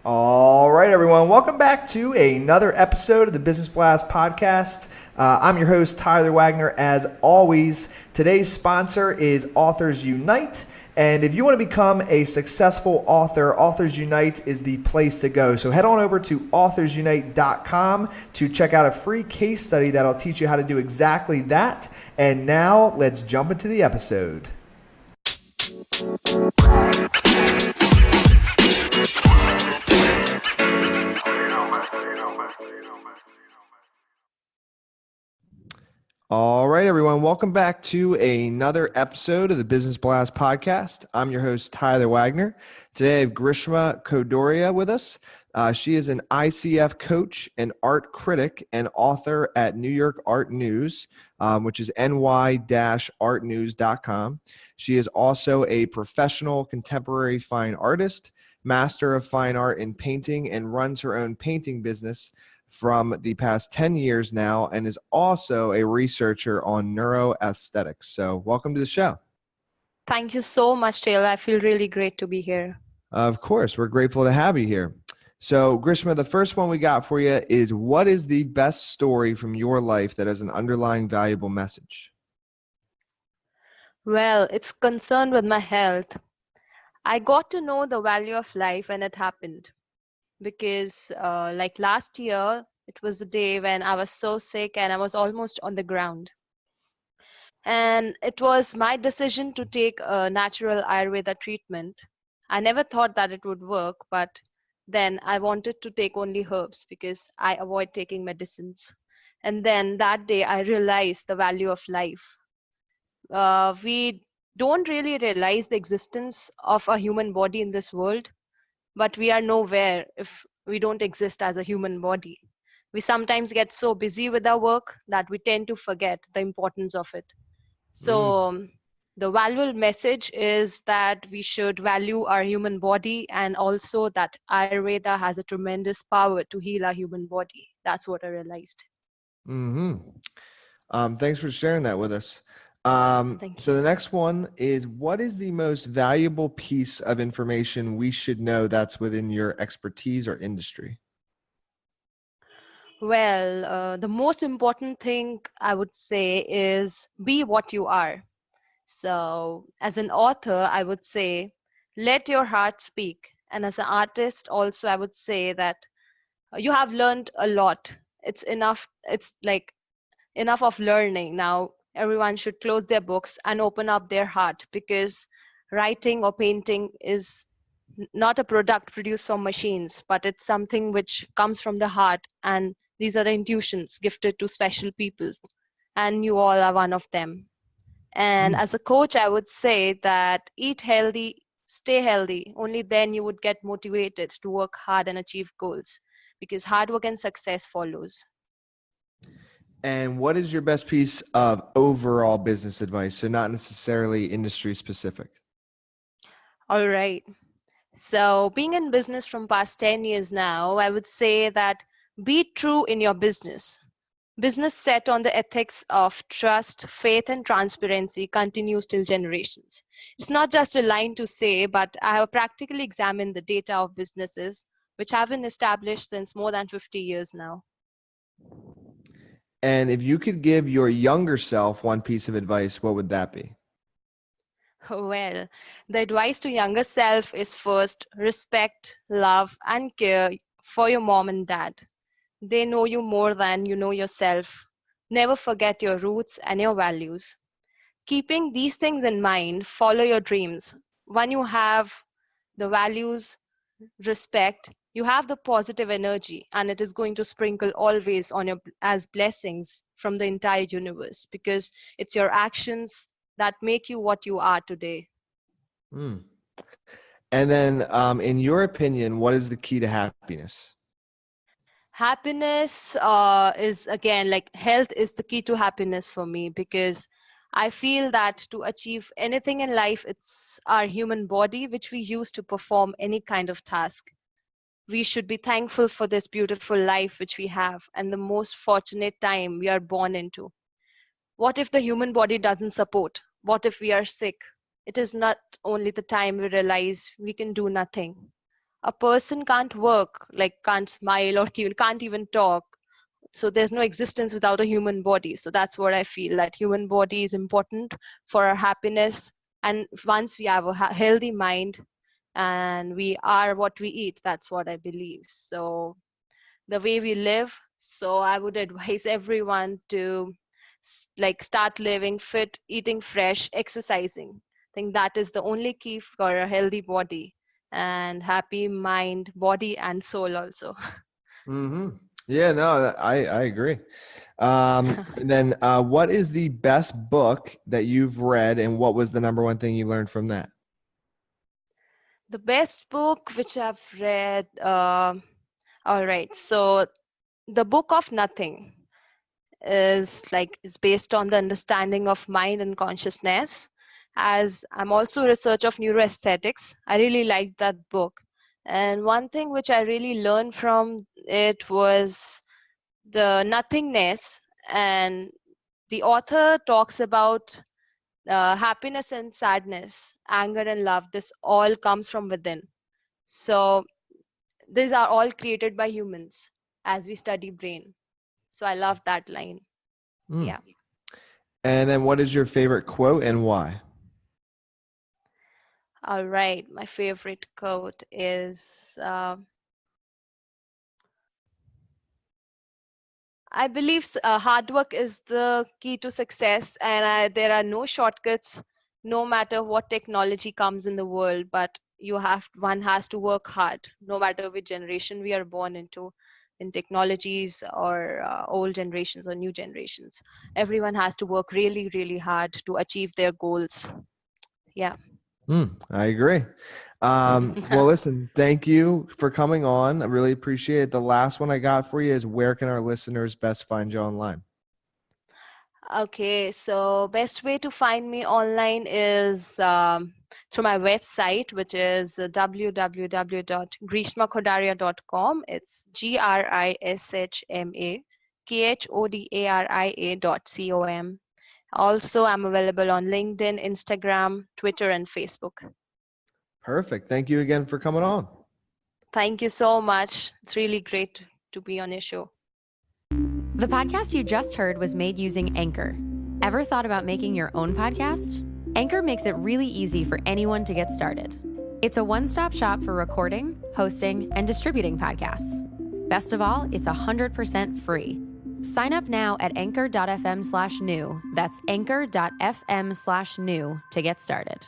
All right, everyone. Welcome back to another episode of the Business Blast podcast. I'm your host, Tyler Wagner. As always, today's sponsor is Authors Unite. And if you want to become a successful author, Authors Unite is the place to go. So head on over to authorsunite.com to check out a free case study that'll teach you how to do exactly that. And now let's jump into the episode. All right, everyone. Welcome back to another episode of the Business Blast podcast. I'm your host, Tyler Wagner. Today I have Grishma Khodaria with us. She is an ICF coach, an art critic, and author at New York Art News, which is ny-artnews.com. She is also a professional contemporary fine artist, master of fine art in painting, and runs her own painting business from the past 10 years now, and is also a researcher on neuroaesthetics. So welcome to the show. Thank you so much, Taylor. I feel really great to be here. Of course, we're grateful to have you here. So Grishma, the first one we got for you is, what is the best story from your life that has an underlying valuable message? Well, it's concerned with my health. I got to know the value of life when it happened because like last year, it was the day when I was so sick and I was almost on the ground. And it was my decision to take a natural Ayurveda treatment. I never thought that it would work, but then I wanted to take only herbs because I avoid taking medicines. And then that day I realized the value of life. We don't really realize the existence of a human body in this world, but we are nowhere if we don't exist as a human body. We sometimes get so busy with our work that we tend to forget the importance of it. So, the valuable message is that we should value our human body, and also that Ayurveda has a tremendous power to heal our human body. That's what I realized. Thanks for sharing that with us. Thank you. So the next one is, what is the most valuable piece of information we should know that's within your expertise or industry? Well, the most important thing I would say is be what you are. So, as an author, I would say, let your heart speak. And as an artist, also, I would say that you have learned a lot. It's enough. It's like enough of learning. Now, everyone should close their books and open up their heart, because writing or painting is not a product produced from machines, but it's something which comes from the heart. And these are the intuitions gifted to special people. And you all are one of them. And as a coach, I would say that eat healthy, stay healthy. Only then you would get motivated to work hard and achieve goals, because hard work and success follows. And what is your best piece of overall business advice? So not necessarily industry specific. All right. So being in business from past 10 years now, I would say that be true in your business. Business set on the ethics of trust, faith, and transparency continues till generations. It's not just a line to say, but I have practically examined the data of businesses which have been established since more than 50 years now. And if you could give your younger self one piece of advice, what would that be? Well, the advice to younger self is first respect, love, and care for your mom and dad. They know you more than you know yourself. Never forget your roots and your values. Keeping these things in mind, follow your dreams. When you have the values, respect, you have the positive energy, and it is going to sprinkle always on your as blessings from the entire universe, because it's your actions that make you what you are today. Mm. And then, in your opinion, what is the key to happiness? Happiness is, again, like health is the key to happiness for me, because I feel that to achieve anything in life, it's our human body which we use to perform any kind of task. We should be thankful for this beautiful life which we have, and the most fortunate time we are born into. What if the human body doesn't support? What if we are sick? It is not only the time we realize we can do nothing. a person can't work, like can't smile or can't even talk. So there's no existence without a human body. So that's what I feel, that human body is important for our happiness. And once we have a healthy mind and we are what we eat, that's what I believe. So the way we live. So I would advise everyone to like start living fit, eating fresh, exercising. I think that is the only key for a healthy body and happy mind, body, and soul also. Mm-hmm. Yeah, no, I agree. And then what is the best book that you've read, and what was the number one thing you learned from that? The best book which I've read, all right. So the Book of Nothing is based on the understanding of mind and consciousness. As I'm also a researcher of neuroaesthetics, I really liked that book. And one thing which I really learned from it was the nothingness. And the author talks about happiness and sadness, anger and love. This all comes from within. So these are all created by humans as we study brain. So I love that line. Mm. Yeah. And then what is your favorite quote and why? All right. My favorite quote is I believe hard work is the key to success, and there are no shortcuts, no matter what technology comes in the world. But one has to work hard, no matter which generation we are born into, in technologies or old generations or new generations. Everyone has to work really, really hard to achieve their goals. Yeah. I agree. Well, listen, thank you for coming on. I really appreciate it. The last one I got for you is, where can our listeners best find you online? Okay, so best way to find me online is through my website, which is www.grishmakhodaria.com. It's grishmakhodaria.com. Also, I'm available on LinkedIn, Instagram, Twitter, and Facebook. Perfect. Thank you again for coming on. Thank you so much. It's really great to be on your show. The podcast you just heard was made using Anchor. Ever thought about making your own podcast? Anchor makes it really easy for anyone to get started. It's a one-stop shop for recording, hosting, and distributing podcasts. Best of all, it's 100% free. Sign up now at anchor.fm/new. That's anchor.fm/new to get started.